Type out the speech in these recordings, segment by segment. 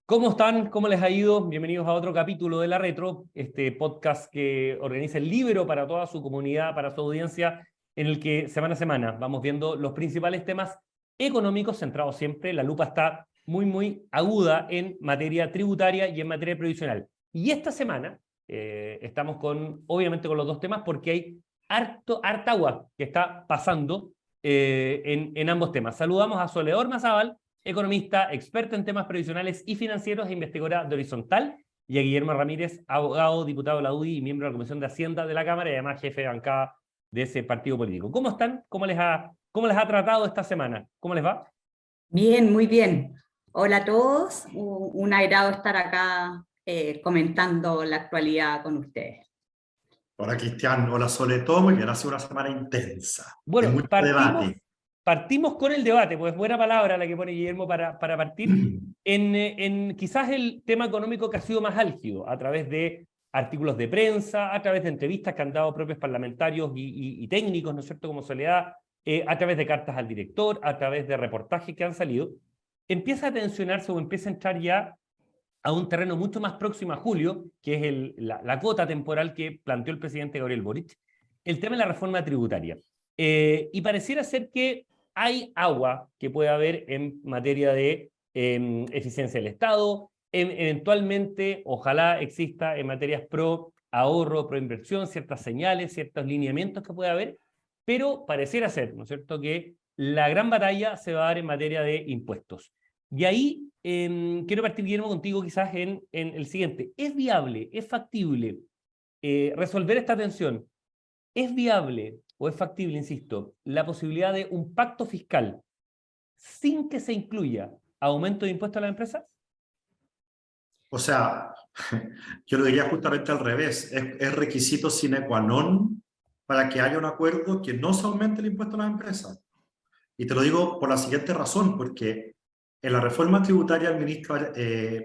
¿Cómo están? ¿Cómo les ha ido? Bienvenidos a otro capítulo de La Retro, este podcast que organiza el Libro para toda su comunidad, para su audiencia, en el que semana a semana vamos viendo los principales temas económicos centrados siempre. La lupa está muy aguda en materia tributaria y en materia previsional. Y esta semana estamos obviamente con los dos temas porque hay harta agua que está pasando en ambos temas. Saludamos a Soledad Ormazábal, economista, experta en temas previsionales y financieros e investigadora de Horizontal, y a Guillermo Ramírez, abogado, diputado de la UDI y miembro de la Comisión de Hacienda de la Cámara y además jefe de bancada de ese partido político. ¿Cómo están? ¿Cómo les ha tratado esta semana? ¿Cómo les va? Bien, muy bien. Hola a todos, un agrado estar acá comentando la actualidad con ustedes. Hola Cristian, hola Sole, todo muy bien, ha sido una semana intensa, de Bueno, mucho debate. partimos con el debate, pues buena palabra la que pone Guillermo para partir, en quizás el tema económico que ha sido más álgido, a través de artículos de prensa, a través de entrevistas que han dado propios parlamentarios y técnicos, ¿no es cierto?, como Soledad, a través de cartas al director, a través de reportajes que han salido, empieza a tensionarse o empieza a entrar ya a un terreno mucho más próximo a julio, que es la cuota temporal que planteó el presidente Gabriel Boric, el tema de la reforma tributaria. Y pareciera ser que hay agua que puede haber en materia de eficiencia del Estado, eventualmente, ojalá exista en materias pro ahorro, pro inversión, ciertas señales, ciertos lineamientos que puede haber, pero pareciera ser, ¿no es cierto?, que la gran batalla se va a dar en materia de impuestos. Y ahí quiero partir, Guillermo, contigo quizás en el siguiente. ¿Es viable, es factible resolver esta tensión? ¿Es viable o es factible, insisto, la posibilidad de un pacto fiscal sin que se incluya aumento de impuestos a las empresas? O sea, yo lo diría justamente al revés, es requisito sine qua non para que haya un acuerdo que no se aumente el impuesto a las empresas. Y te lo digo por la siguiente razón, porque en la reforma tributaria del ministro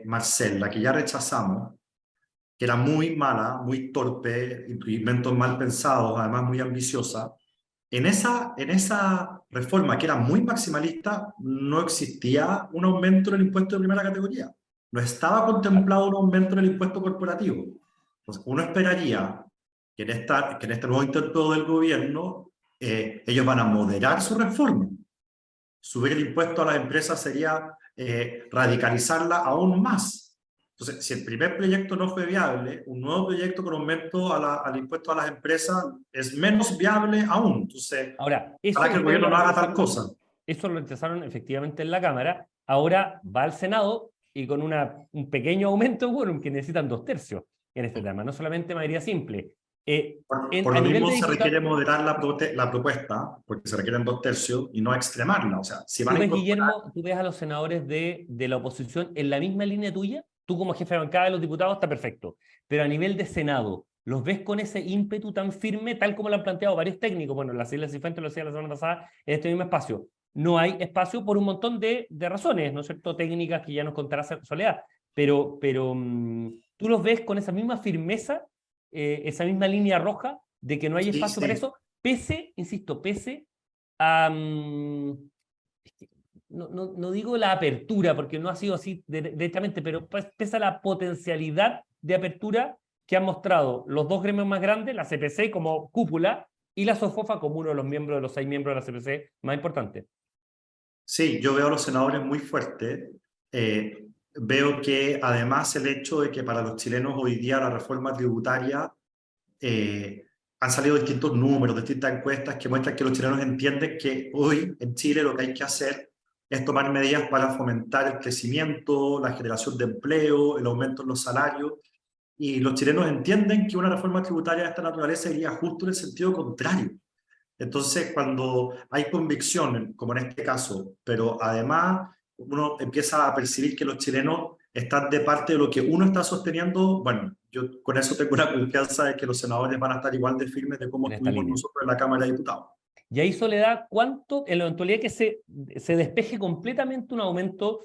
Marcel, la que ya rechazamos, que era muy mala, muy torpe, inventos mal pensados, además muy ambiciosa, en esa reforma que era muy maximalista no existía un aumento en el impuesto de primera categoría. No estaba contemplado un aumento en el impuesto corporativo. Entonces, uno esperaría que en este nuevo intento del gobierno ellos van a moderar su reforma. Subir el impuesto a las empresas sería radicalizarla aún más. Entonces, si el primer proyecto no fue viable, un nuevo proyecto con aumento al impuesto a las empresas es menos viable aún. Entonces, ahora, para que el gobierno no haga tal cosa. Eso lo rechazaron efectivamente en la Cámara, ahora va al Senado y con un pequeño aumento, bueno, que necesitan 2/3 en este tema, no solamente mayoría simple. Por lo mismo se requiere moderar la propuesta, porque se requieren 2/3 y no extremarla. O sea, si van ¿Tú a ves, incorporar... Guillermo, tú ves a los senadores de la oposición en la misma línea tuya? Tú como jefe de bancada de los diputados está perfecto, pero a nivel de Senado, ¿los ves con ese ímpetu tan firme, tal como lo han planteado varios técnicos? Bueno, la Silvia Cifuentes lo decía la semana pasada en este mismo espacio. No hay espacio por un montón de razones, ¿no es cierto?, técnicas que ya nos contará Soledad, pero tú los ves con esa misma firmeza, esa misma línea roja de que no hay espacio para eso, pese, insisto, pese a... no digo la apertura, porque no ha sido así directamente, pero pese a la potencialidad de apertura que han mostrado los dos gremios más grandes, la CPC como cúpula y la SOFOFA como uno de los 6 miembros de la CPC más importantes. Sí, yo veo a los senadores muy fuertes. Veo que además el hecho de que para los chilenos hoy día la reforma tributaria han salido distintos números, distintas encuestas que muestran que los chilenos entienden que hoy en Chile lo que hay que hacer es tomar medidas para fomentar el crecimiento, la generación de empleo, el aumento en los salarios. Y los chilenos entienden que una reforma tributaria de esta naturaleza iría justo en el sentido contrario. Entonces, cuando hay convicción, como en este caso, pero además uno empieza a percibir que los chilenos están de parte de lo que uno está sosteniendo, bueno, yo con eso tengo una confianza de que los senadores van a estar igual de firmes de cómo estuvimos nosotros en la Cámara de Diputados. Y ahí, Soledad, ¿cuánto, en la eventualidad que se despeje completamente un aumento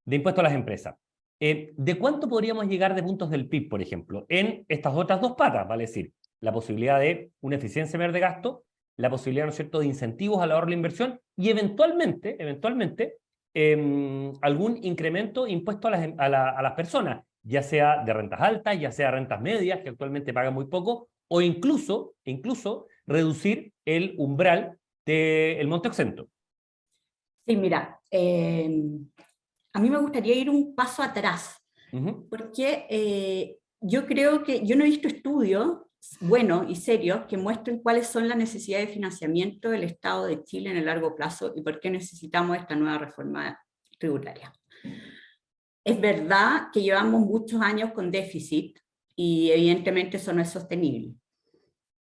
de impuestos a las empresas, de cuánto podríamos llegar de puntos del PIB, por ejemplo, en estas otras dos patas, vale decir, la posibilidad de una eficiencia mayor de gasto, la posibilidad, ¿no es cierto?, de incentivos al ahorro y la inversión, y eventualmente, algún incremento impuesto a las personas, ya sea de rentas altas, ya sea rentas medias, que actualmente pagan muy poco, o incluso reducir el umbral del monto exento. Sí, mira, a mí me gustaría ir un paso atrás, porque yo creo que yo no he visto estudios buenos y serios que muestren cuáles son las necesidades de financiamiento del Estado de Chile en el largo plazo y por qué necesitamos esta nueva reforma tributaria. Es verdad que llevamos muchos años con déficit y evidentemente eso no es sostenible.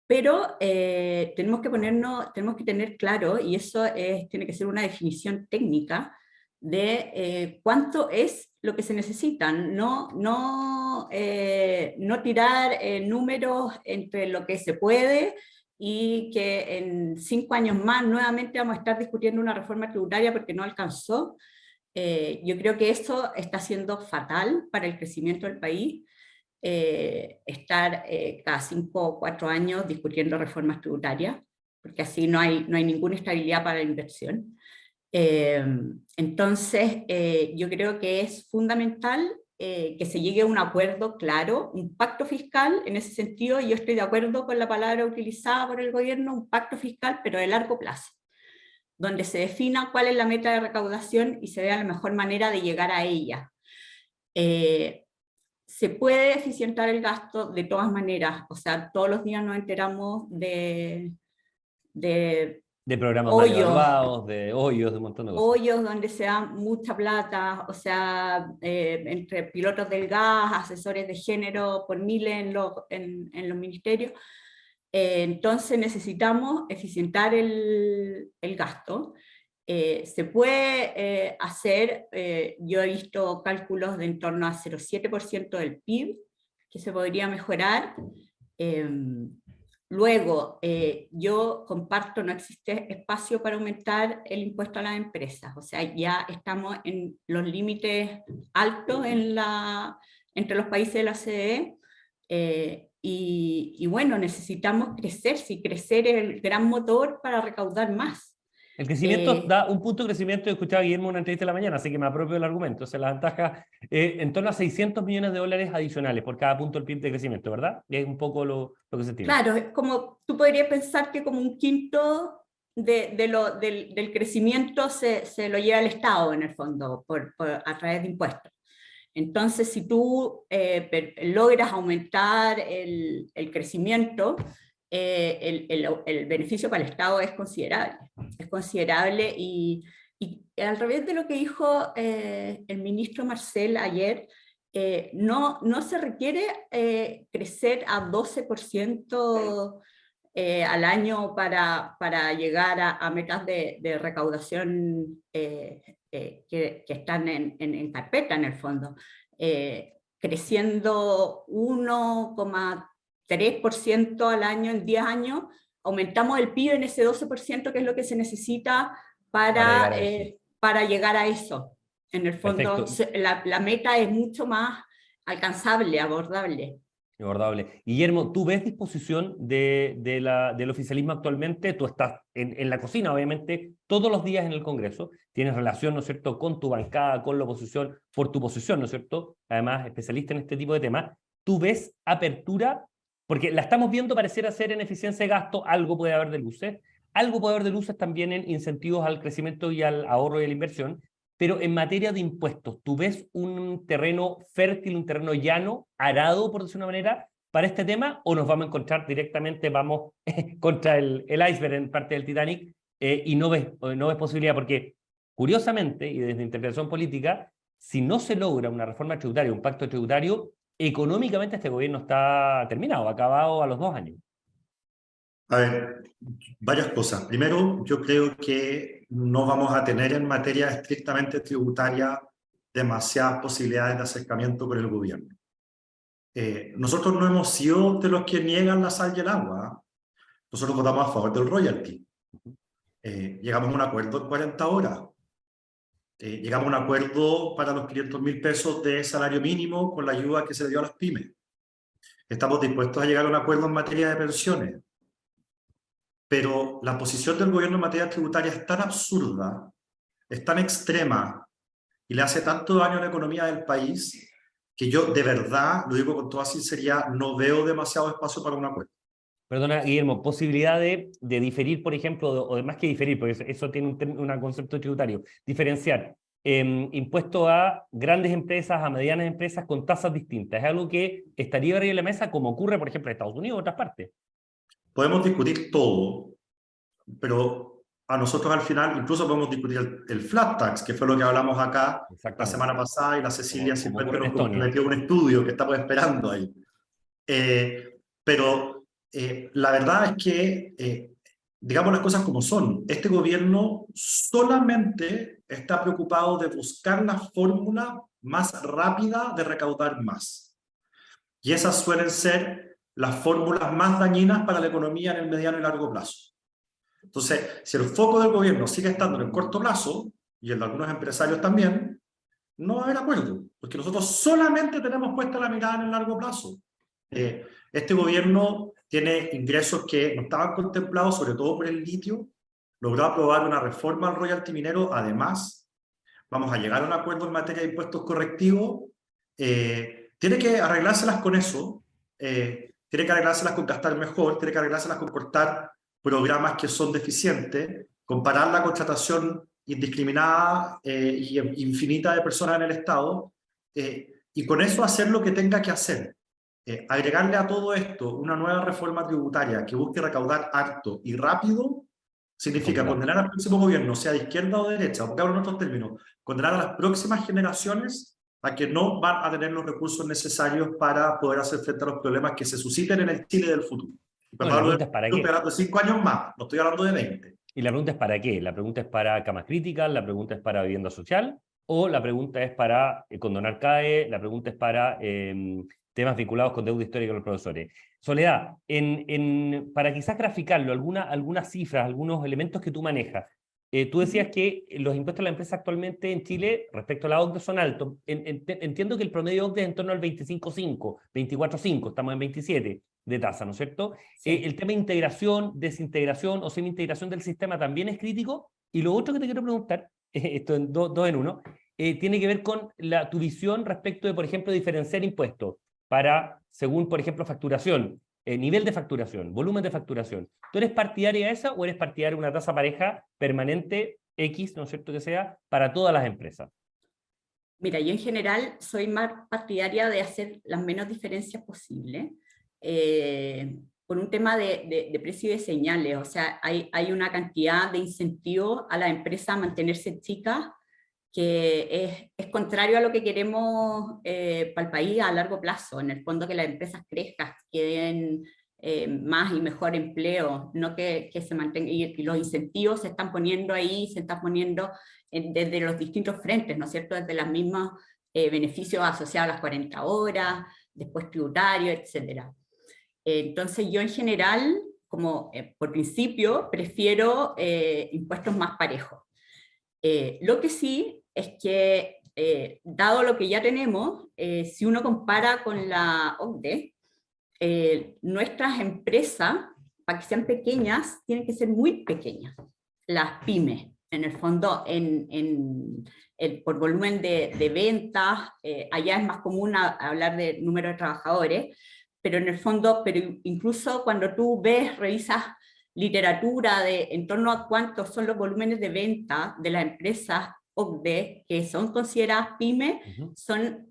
Pero tenemos que tener claro, y eso tiene que ser una definición técnica, de cuánto es lo que se necesita, no tirar números entre lo que se puede y que en 5 años más nuevamente vamos a estar discutiendo una reforma tributaria porque no alcanzó. Yo creo que eso está siendo fatal para el crecimiento del país. Estar cada 5 o 4 años discutiendo reformas tributarias, porque así no hay ninguna estabilidad para la inversión. Entonces, yo creo que es fundamental que se llegue a un acuerdo claro, un pacto fiscal en ese sentido, y yo estoy de acuerdo con la palabra utilizada por el gobierno, un pacto fiscal, pero de largo plazo, donde se defina cuál es la meta de recaudación y se vea la mejor manera de llegar a ella. Se puede eficientar el gasto de todas maneras, o sea, todos los días nos enteramos de programas mal evaluados, de hoyos, de un montón de cosas. Hoyos donde se da mucha plata, o sea, entre pilotos del gas, asesores de género por miles en los ministerios. Entonces necesitamos eficientar el gasto. Se puede hacer, yo he visto cálculos de en torno a 0,7% del PIB, que se podría mejorar. Luego, yo comparto, no existe espacio para aumentar el impuesto a las empresas, o sea, ya estamos en los límites altos entre los países de la OCDE, y bueno, necesitamos crecer, si crecer es el gran motor para recaudar más. El crecimiento da un punto de crecimiento, escuchaba a Guillermo en una entrevista de la mañana, así que me apropio del argumento. O sea, la ventaja en torno a $600 millones adicionales por cada punto del PIB de crecimiento, ¿verdad? Y es un poco lo que se tiene. Claro, es como, tú podrías pensar que como un quinto del crecimiento se lo lleva el Estado, en el fondo, a través de impuestos. Entonces, si tú logras aumentar el crecimiento, el beneficio para el Estado es considerable, y al revés de lo que dijo el ministro Marcel ayer, no se requiere crecer a 12% al año para llegar a metas de recaudación que están en carpeta, en el fondo. Creciendo 1,3% al año en 10 años, aumentamos el PIB en ese 12%, que es lo que se necesita para llegar a eso. En el fondo, la meta es mucho más alcanzable, abordable. Guillermo, ¿tú ves disposición del oficialismo actualmente? Tú estás en la cocina, obviamente, todos los días en el Congreso, tienes relación, ¿no es cierto?, con tu bancada, con la oposición, por tu posición, ¿no es cierto?, además especialista en este tipo de temas. ¿Tú ves apertura? Porque la estamos viendo parecer ser en eficiencia de gasto, algo puede haber de luces, algo puede haber de luces también en incentivos al crecimiento y al ahorro y a la inversión, pero en materia de impuestos, ¿tú ves un terreno fértil, un terreno llano, arado, por decir una manera, para este tema, o nos vamos a encontrar directamente, vamos contra el iceberg en parte del Titanic, y no ves posibilidad? Porque, curiosamente, y desde interpretación política, si no se logra una reforma tributaria, un pacto tributario, económicamente este gobierno está terminado, acabado a los 2 años. A ver, varias cosas. Primero, yo creo que no vamos a tener en materia estrictamente tributaria demasiadas posibilidades de acercamiento con el gobierno. Nosotros no hemos sido de los que niegan la sal y el agua. Nosotros votamos a favor del royalty. Llegamos a un acuerdo en 40 horas. Llegamos a un acuerdo para los 500.000 pesos de salario mínimo con la ayuda que se le dio a las pymes. Estamos dispuestos a llegar a un acuerdo en materia de pensiones. Pero la posición del gobierno en materia tributaria es tan absurda, es tan extrema, y le hace tanto daño a la economía del país que yo de verdad, lo digo con toda sinceridad, no veo demasiado espacio para un acuerdo. Perdona, Guillermo, posibilidad de diferir, por ejemplo, o de más que diferir, porque eso tiene un concepto tributario, diferenciar impuesto a grandes empresas, a medianas empresas con tasas distintas. ¿Es algo que estaría arriba de la mesa como ocurre, por ejemplo, en Estados Unidos o otras partes? Podemos discutir todo, pero a nosotros al final incluso podemos discutir el flat tax, que fue lo que hablamos acá la semana pasada, y la Cecilia siempre nos comprometió un estudio que estamos esperando ahí. Pero la verdad es que, digamos las cosas como son, este gobierno solamente está preocupado de buscar la fórmula más rápida de recaudar más. Y esas suelen ser las fórmulas más dañinas para la economía en el mediano y largo plazo. Entonces, si el foco del gobierno sigue estando en el corto plazo, y el de algunos empresarios también, no va a haber acuerdo, porque nosotros solamente tenemos puesta la mirada en el largo plazo. Este gobierno tiene ingresos que no estaban contemplados, sobre todo por el litio, logró aprobar una reforma al royalty minero, además, vamos a llegar a un acuerdo en materia de impuestos correctivos, tiene que arreglárselas con eso, tiene que arreglárselas con gastar mejor, tiene que arreglárselas con cortar programas que son deficientes, comparar la contratación indiscriminada y infinita de personas en el Estado, y con eso hacer lo que tenga que hacer. Agregarle a todo esto una nueva reforma tributaria que busque recaudar harto y rápido, significa condenar al próximo gobierno, sea de izquierda o de derecha, o porque hablo en otros términos, condenar a las próximas generaciones a que no van a tener los recursos necesarios para poder hacer frente a los problemas que se susciten en el Chile del futuro. No, la pregunta es ¿para qué? Estoy hablando de 5 años más, no estoy hablando de 20. Y la pregunta es ¿para qué? La pregunta es para camas críticas, la pregunta es para vivienda social, o la pregunta es para condonar CAE, la pregunta es para temas vinculados con deuda histórica de los profesores. Soledad, para quizás graficarlo, algunas cifras, algunos elementos que tú manejas. Tú decías que los impuestos a la empresa actualmente en Chile, respecto a la OCDE, son altos. Entiendo que el promedio OCDE es en torno al 25,5, 24,5, estamos en 27 de tasa, ¿no es cierto? Sí. El tema de integración, desintegración o semi-integración del sistema también es crítico. Y lo otro que te quiero preguntar, esto en dos en uno, tiene que ver con tu visión respecto de, por ejemplo, diferenciar impuestos para, según, por ejemplo, facturación, nivel de facturación, volumen de facturación. ¿Tú eres partidaria de esa o eres partidaria de una tasa pareja permanente X, ¿no es cierto que sea, para todas las empresas? Mira, yo en general soy más partidaria de hacer las menos diferencias posibles, por un tema de precio y de señales. O sea, hay una cantidad de incentivos a la empresa a mantenerse chicas que es contrario a lo que queremos para el país a largo plazo. En el fondo, que las empresas crezcan, que den más y mejor empleo, no que se mantengan, y los incentivos se están poniendo ahí, se están poniendo desde los distintos frentes, ¿no es cierto? Desde los mismos beneficios asociados a las 40 horas, después tributarios, etc. Entonces yo en general, como por principio, prefiero impuestos más parejos. Lo que sí es que, dado lo que ya tenemos, si uno compara con la OCDE, nuestras empresas, para que sean pequeñas, tienen que ser muy pequeñas. Las pymes, en el fondo, por volumen de ventas, allá es más común hablar de número de trabajadores, pero en el fondo, pero incluso cuando tú revisas literatura en torno a cuántos son los volúmenes de venta de las empresas OCDE, que son consideradas pymes, son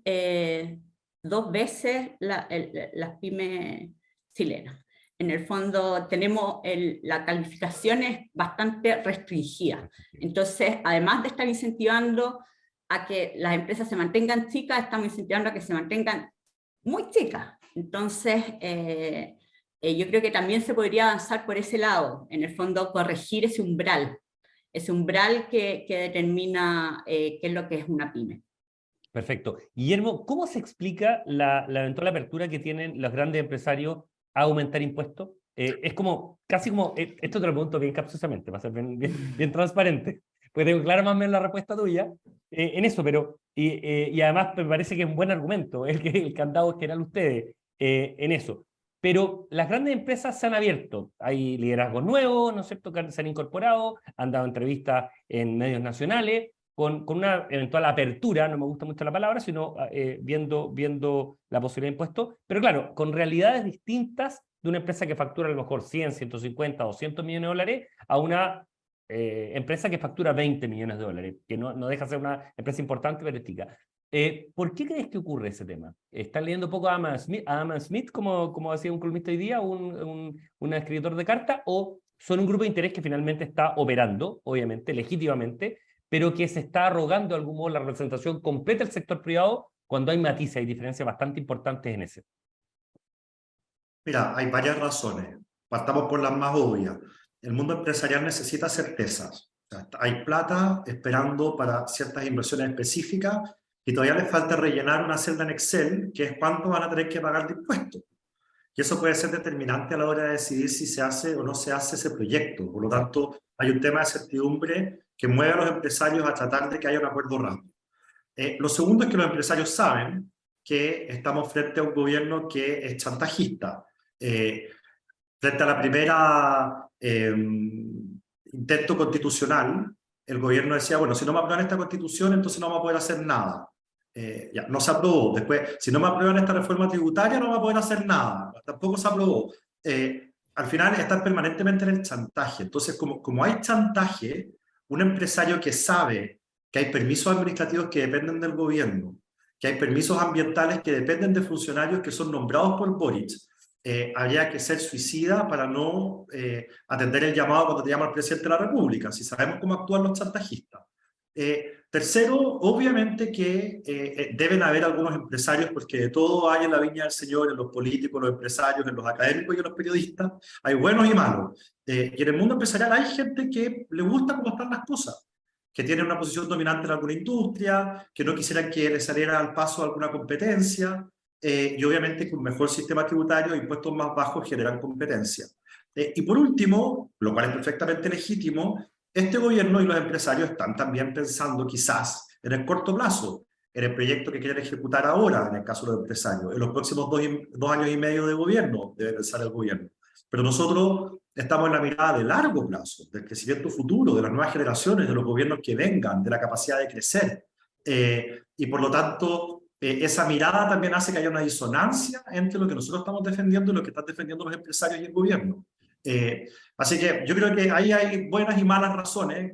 2 veces las pymes chilenas. En el fondo tenemos la calificación es bastante restringida. Entonces, además de estar incentivando a que las empresas se mantengan chicas, estamos incentivando a que se mantengan muy chicas. Entonces, yo creo que también se podría avanzar por ese lado, en el fondo corregir ese umbral que determina qué es lo que es una pyme. Perfecto. Guillermo, ¿cómo se explica la eventual apertura que tienen los grandes empresarios a aumentar impuestos? Es como, casi como, esto te lo pregunto bien capciosamente, para ser bien transparente, porque tengo clara más o menos la respuesta tuya en eso, pero, y además me parece que es un buen argumento el que han dado en general ustedes en eso. Pero las grandes empresas se han abierto, hay liderazgos nuevos, ¿no es cierto?, que se han incorporado, han dado entrevistas en medios nacionales, con una eventual apertura, no me gusta mucho la palabra, sino viendo la posibilidad de impuestos, pero claro, con realidades distintas de una empresa que factura a lo mejor 100, 150, 200 millones de dólares a una empresa que factura 20 millones de dólares, que no deja de ser una empresa importante, pero es chica. ¿Por qué crees que ocurre ese tema? ¿Están leyendo poco a Adam Smith como decía un columnista hoy día, un escritor de carta, o son un grupo de interés que finalmente está operando, obviamente, legítimamente, pero que se está arrogando de algún modo la representación completa del sector privado cuando hay matices y diferencias bastante importantes en ese? Mira, hay varias razones. Partamos por las más obvias. El mundo empresarial necesita certezas. O sea, hay plata esperando para ciertas inversiones específicas y todavía les falta rellenar una celda en Excel, que es cuánto van a tener que pagar de impuestos. Y eso puede ser determinante a la hora de decidir si se hace o no se hace ese proyecto. Por lo tanto, hay un tema de certidumbre que mueve a los empresarios a tratar de que haya un acuerdo rápido. Lo segundo es que los empresarios saben que estamos frente a un gobierno que es chantajista. Frente a la primera intento constitucional, el gobierno decía, bueno, si no me aprueban esta constitución, entonces no vamos a poder hacer nada. Ya, no se aprobó. Después, si no me aprueban esta reforma tributaria, no vamos a poder hacer nada. Tampoco se aprobó. Al final están permanentemente en el chantaje. Entonces, como hay chantaje, un empresario que sabe que hay permisos administrativos que dependen del gobierno, que hay permisos ambientales que dependen de funcionarios que son nombrados por Boric, habría que ser suicida para no atender el llamado cuando te llama el presidente de la República, si sabemos cómo actúan los chantajistas. Tercero, obviamente que deben haber algunos empresarios, porque de todo hay en la viña del Señor, en los políticos, en los empresarios, en los académicos y en los periodistas, hay buenos y malos. Y en el mundo empresarial hay gente que le gusta cómo están las cosas, que tiene una posición dominante en alguna industria, que no quisieran que le saliera al paso alguna competencia, y obviamente que un mejor sistema tributario e impuestos más bajos generan competencia. Y por último, lo cual es perfectamente legítimo, este gobierno y los empresarios están también pensando quizás en el corto plazo, en el proyecto que quieren ejecutar ahora, en el caso de los empresarios. En los próximos 2 años y medio de gobierno debe pensar el gobierno. Pero nosotros estamos en la mirada de largo plazo, del crecimiento futuro, de las nuevas generaciones, de los gobiernos que vengan, de la capacidad de crecer. Y por lo tanto, esa mirada también hace que haya una disonancia entre lo que nosotros estamos defendiendo y lo que están defendiendo los empresarios y el gobierno. Así que yo creo que ahí hay buenas y malas razones,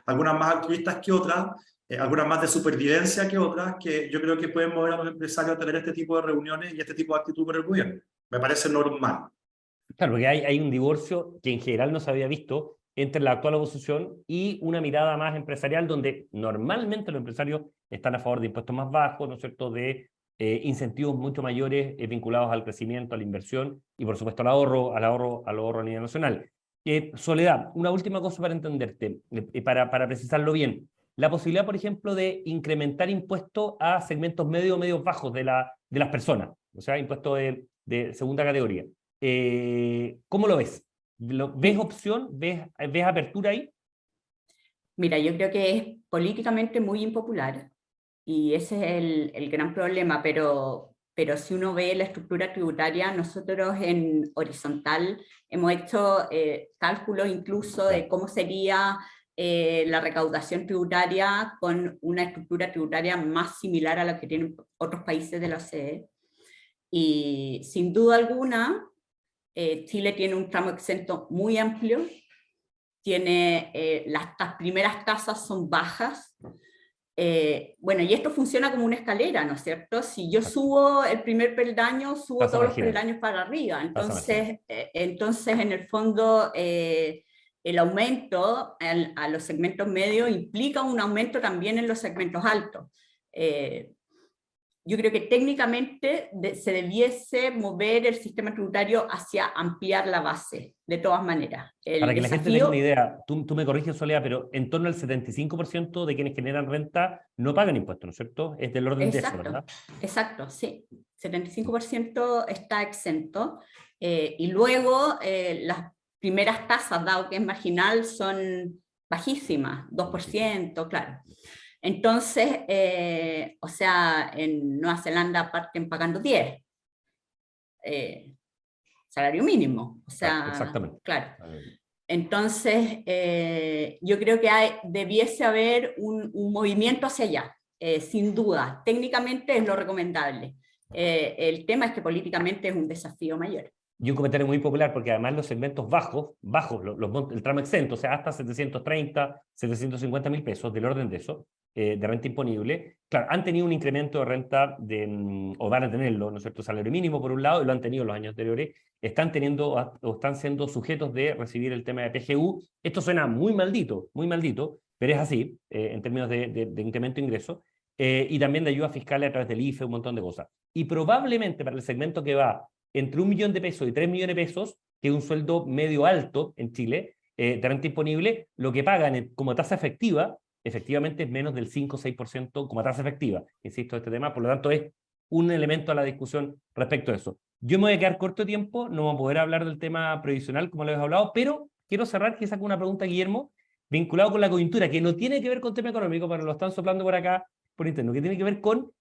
algunas más altruistas que otras, algunas más de supervivencia que otras, que yo creo que pueden mover a los empresarios a tener este tipo de reuniones y este tipo de actitud con el gobierno. Me parece normal. Claro, porque hay un divorcio que en general no se había visto entre la actual oposición y una mirada más empresarial, donde normalmente los empresarios están a favor de impuestos más bajos, ¿no es cierto?, de incentivos mucho mayores vinculados al crecimiento, a la inversión y, por supuesto, al ahorro a nivel nacional. Soledad, una última cosa para entenderte, para precisarlo bien. La posibilidad, por ejemplo, de incrementar impuestos a segmentos medios o medios bajos de las personas, o sea, impuestos de segunda categoría. ¿Cómo lo ves? ¿Ves opción? ¿Ves apertura ahí? Mira, yo creo que es políticamente muy impopular y ese es el gran problema, pero si uno ve la estructura tributaria, nosotros en horizontal hemos hecho cálculos incluso de cómo sería la recaudación tributaria con una estructura tributaria más similar a la que tienen otros países de la OCDE. Y sin duda alguna, Chile tiene un tramo exento muy amplio, tiene las primeras tasas son bajas. Bueno, y esto funciona como una escalera, ¿no es cierto? Si yo subo el primer peldaño, subo todos los peldaños para arriba. Entonces, en el fondo, el aumento a los segmentos medios implica un aumento también en los segmentos altos. Yo creo que técnicamente se debiese mover el sistema tributario hacia ampliar la base, de todas maneras. Para que la gente tenga una idea, tú me corriges, Soledad, pero en torno al 75% de quienes generan renta no pagan impuestos, ¿no es cierto? Es del orden de eso, ¿verdad? Exacto, sí. 75% está exento. Y luego las primeras tasas, dado que es marginal, son bajísimas, 2%, claro. Entonces, o sea, en Nueva Zelanda parten pagando 10. Salario mínimo. O sea, exactamente. Claro. Entonces, yo creo que debiese haber un movimiento hacia allá, sin duda. Técnicamente es lo recomendable. El tema es que políticamente es un desafío mayor. Y un comentario muy popular, porque además los segmentos bajos, el tramo exento, o sea, hasta 730, 750 mil pesos, del orden de eso, de renta imponible, claro, han tenido un incremento de renta, o van a tenerlo, ¿no es cierto?, salario mínimo por un lado, y lo han tenido los años anteriores, están teniendo o están siendo sujetos de recibir el tema de PGU. Esto suena muy maldito, pero es así, en términos de incremento de ingresos, y también de ayuda fiscal a través del IFE, un montón de cosas. Y probablemente para el segmento que va entre 1 millón de pesos y 3 millones de pesos, que es un sueldo medio alto en Chile, de renta imponible, lo que pagan como tasa efectiva, efectivamente es menos del 5 o 6% como tasa efectiva. Insisto, este tema, por lo tanto, es un elemento a la discusión respecto a eso. Yo me voy a quedar corto de tiempo, no voy a poder hablar del tema previsional, como lo he hablado, pero quiero cerrar quizás con una pregunta, Guillermo, vinculado con la coyuntura, que no tiene que ver con tema económico, pero lo están soplando por acá, por interno, que tiene que ver con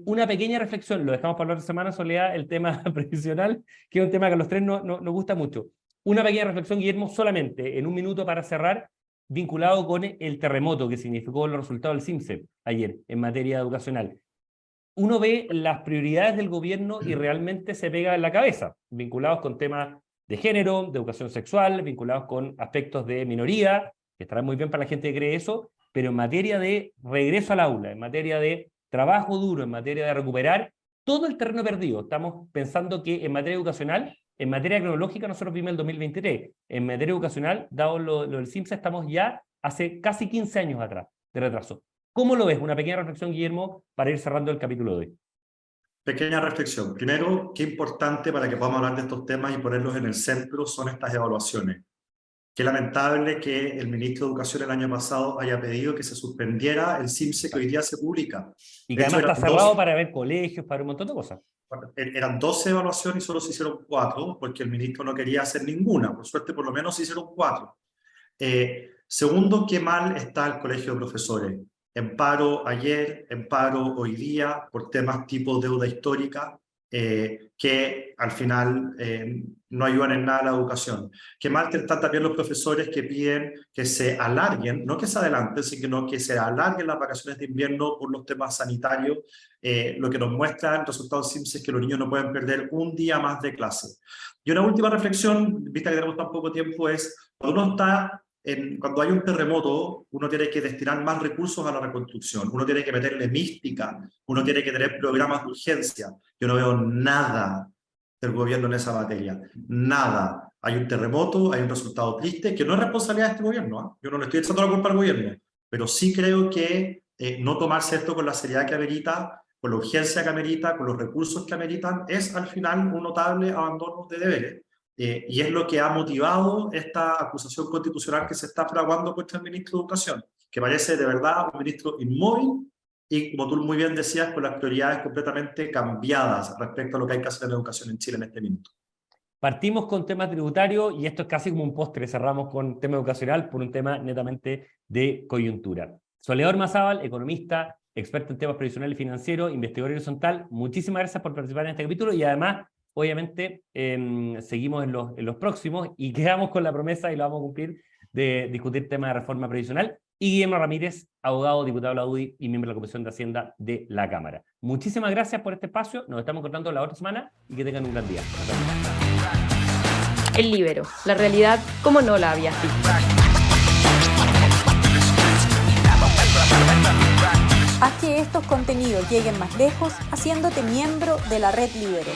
una pequeña reflexión. Lo dejamos para la otra semana, Soledad, el tema previsional, que es un tema que a los tres nos gusta mucho. Una pequeña reflexión, Guillermo, solamente en un minuto para cerrar, vinculado con el terremoto que significó los resultados del CIMSEP ayer en materia educacional. Uno ve las prioridades del gobierno y realmente se pega en la cabeza, vinculados con temas de género, de educación sexual, vinculados con aspectos de minoría, que estará muy bien para la gente que cree eso, pero en materia de regreso al aula, en materia de trabajo duro, en materia de recuperar todo el terreno perdido. Estamos pensando que en materia educacional, en materia cronológica, nosotros vimos el 2023. En materia educacional, dado lo del CIMSA, estamos ya hace casi 15 años atrás de retraso. ¿Cómo lo ves? Una pequeña reflexión, Guillermo, para ir cerrando el capítulo de hoy. Pequeña reflexión. Primero, qué importante para que podamos hablar de estos temas y ponerlos en el centro son estas evaluaciones. Qué lamentable que el ministro de Educación el año pasado haya pedido que se suspendiera el CIMSE que hoy día se publica. Y que además está cerrado para ver colegios, para un montón de cosas. Eran 12 evaluaciones y solo se hicieron 4, porque el ministro no quería hacer ninguna. Por suerte, por lo menos se hicieron 4. Segundo, qué mal está el colegio de profesores. En paro ayer, en paro hoy día, por temas tipo deuda histórica, que al final no ayudan en nada a la educación. Qué mal están también los profesores que piden que se alarguen, no que se adelanten, sino que se alarguen las vacaciones de invierno por los temas sanitarios. Lo que nos muestra el resultado CIMSE es que los niños no pueden perder un día más de clase. Y una última reflexión, vista que tenemos tan poco tiempo, es cuando uno está cuando hay un terremoto, uno tiene que destinar más recursos a la reconstrucción, uno tiene que meterle mística, uno tiene que tener programas de urgencia. Yo no veo nada del gobierno en esa materia, nada. Hay un terremoto, hay un resultado triste, que no es responsabilidad de este gobierno, ¿eh? Yo no le estoy echando la culpa al gobierno, pero sí creo que no tomarse esto con la seriedad que amerita, con la urgencia que amerita, con los recursos que ameritan, es al final un notable abandono de deberes. Y es lo que ha motivado esta acusación constitucional que se está fraguando contra el ministro de Educación, que parece de verdad un ministro inmóvil y, como tú muy bien decías, con las prioridades completamente cambiadas respecto a lo que hay que hacer en la educación en Chile en este minuto. Partimos con temas tributarios y esto es casi como un postre, cerramos con tema educacional por un tema netamente de coyuntura. Soledad Ormazábal, economista, experto en temas previsionales y financieros, investigador horizontal, muchísimas gracias por participar en este capítulo y además obviamente seguimos en los próximos y quedamos con la promesa, y lo vamos a cumplir, de discutir temas de reforma previsional. Y Guillermo Ramírez, abogado, diputado de la UDI y miembro de la Comisión de Hacienda de la Cámara. Muchísimas gracias por este espacio, nos estamos encontrando la otra semana y que tengan un gran día. El Líbero, la realidad como no la habías visto. Haz que estos contenidos lleguen más lejos haciéndote miembro de la Red Líbero.